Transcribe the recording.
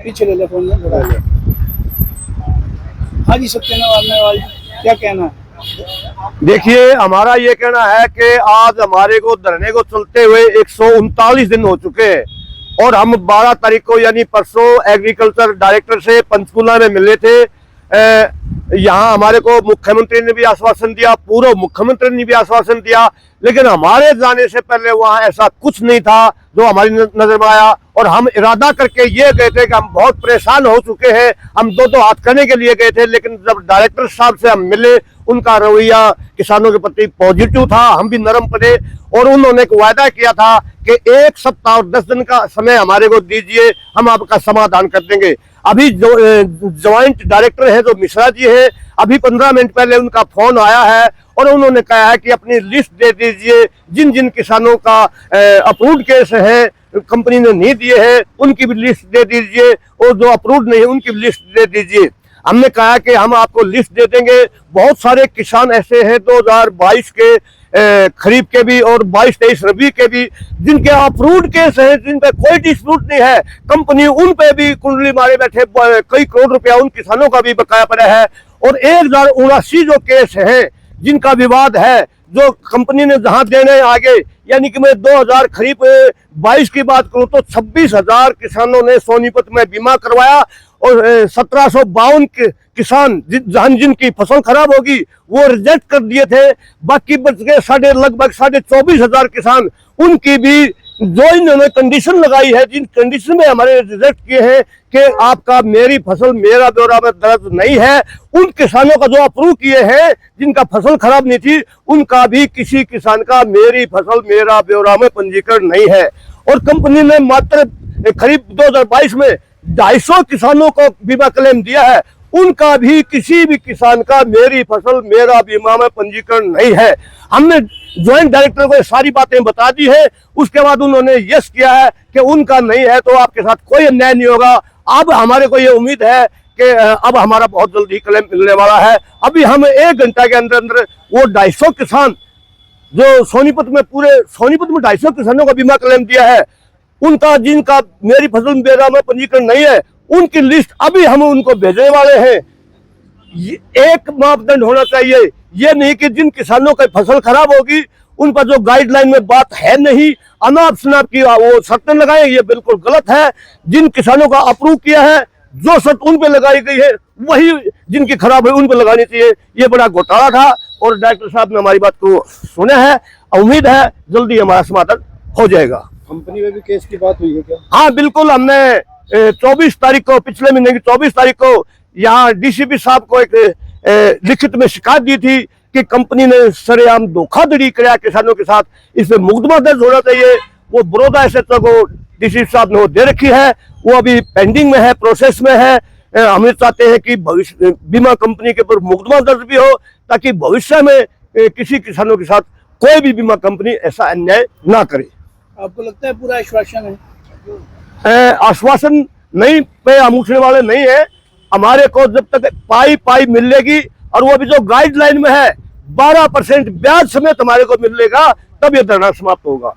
पीछे ले ले फोन में थोड़ा। हाँ जी सत्यनारायण, क्या कहना है? देखिए, हमारा ये कहना है कि आज हमारे को धरने को चलते हुए 139 दिन हो चुके हैं और हम 12 तारीख को यानी परसों एग्रीकल्चर डायरेक्टर से पंचकुला में मिले थे। यहाँ हमारे को मुख्यमंत्री ने भी आश्वासन दिया, पूर्व मुख्यमंत्री ने भी आश्वासन दिया, लेकिन हमारे जाने से पहले वहाँ ऐसा कुछ नहीं था जो हमारी नजर में आया। और हम इरादा करके ये गए थे कि हम बहुत परेशान हो चुके हैं, हम दो हाथ करने के लिए गए थे, लेकिन जब डायरेक्टर साहब से हम मिले उनका रवैया किसानों के प्रति पॉजिटिव था, हम भी नरम पड़े और उन्होंने एक वायदा किया था कि 1 सप्ताह और 10 दिन का समय हमारे को दीजिए, हम आपका समाधान कर देंगे। अभी जो ज्वाइंट डायरेक्टर है जो मिश्रा जी है, अभी 15 मिनट पहले उनका फोन आया है और उन्होंने कहा है कि अपनी लिस्ट दे दीजिए, जिन जिन किसानों का अप्रूव्ड केस है कंपनी ने नहीं दिए हैं उनकी भी लिस्ट दे दीजिए और जो अप्रूव्ड नहीं है उनकी भी लिस्ट दे दीजिए। हमने कहा कि हम आपको लिस्ट दे देंगे। बहुत सारे किसान ऐसे हैं 2022 के खरीफ के भी और 22-23 रबी के भी जिनके अप्रूव्ड केस है, जिन पे कोई डिस्प्यूट नहीं है, कंपनी उन पे भी कुंडली मारे बैठे, कई करोड़ रुपया उन किसानों का भी बकाया पड़ा है। और 1079 जो केस है जिनका विवाद है, जो कंपनी ने जहां देने आगे, यानी कि मैं 2000 खरीफ 22 की बात करूं तो 26,000 किसानों ने सोनीपत में बीमा करवाया और 1752 किसान जिनकी फसल खराब होगी वो रिजेक्ट कर दिए थे। बाकी बच गए लगभग 24,500 किसान, उनकी भी जो इन्होंने कंडीशन लगाई है, जिन कंडीशन में हमारे रिजेक्ट किए हैं कि आपका मेरी फसल मेरा ब्यौरा में दर्ज नहीं है, उन किसानों का जो अप्रूव किए हैं जिनका फसल खराब नहीं थी, उनका भी किसी किसान का मेरी फसल मेरा ब्यौरा में पंजीकरण नहीं है। और कंपनी ने मात्र खरीफ 2022 में 250 किसानों को बीमा क्लेम दिया है, उनका भी किसी भी किसान का मेरी फसल मेरा बीमा में पंजीकरण नहीं है। हमने ज्वाइंट डायरेक्टर को सारी बातें बता दी है, उसके बाद उन्होंने यस किया है कि उनका नहीं है तो आपके साथ कोई अन्याय नहीं होगा। अब हमारे को ये उम्मीद है कि अब हमारा बहुत जल्दी क्लेम मिलने वाला है। अभी हम 1 घंटा के अंदर अंदर वो 250 किसान जो सोनीपत में 250 किसानों का बीमा क्लेम दिया है, उनका जिनका मेरी फसल मेरा में पंजीकरण नहीं है, उनकी लिस्ट अभी हम उनको भेजने वाले हैं। एक मापदंड होना चाहिए, ये नहीं कि जिन किसानों की फसल खराब होगी उन पर जो गाइडलाइन में बात है नहीं, अनाप शनाप की वो शर्तें लगाए, ये बिल्कुल गलत है। जिन किसानों का अप्रूव किया है, जो शर्त उन पे लगाई गई है वही जिनकी खराब है उन पे लगानी चाहिए। ये बड़ा घोटाला था और डायरेक्टर साहब ने हमारी बात को सुना है, उम्मीद है जल्दी हमारा समाधान हो जाएगा। कंपनी में भी केस की बात हुई है क्या? हाँ बिल्कुल, हमने 24 तारीख को, पिछले महीने की 24 तारीख को यहाँ डीसीपी साहब को एक लिखित में शिकायत दी थी कि कंपनी ने सरेआम धोखाधड़ी किया किसानों के साथ, इसमें मुकदमा दर्ज होना चाहिए। वो बड़ौदा एसएचओ को डीसीपी साहब ने वो दे रखी है, वो अभी पेंडिंग में है, प्रोसेस में है। हम चाहते हैं कि भविष्य बीमा कंपनी के ऊपर मुकदमा दर्ज भी हो ताकि भविष्य में किसी किसानों के साथ कोई भी बीमा कंपनी ऐसा अन्याय ना करे। आपको लगता है पूरा आश्वासन है? आश्वासन नहीं पे हम उठने वाले नहीं है। हमारे को जब तक पाई मिलेगी और वो भी जो गाइडलाइन में है 12% ब्याज समेत हमारे को मिलेगा, तब ये धरना समाप्त होगा।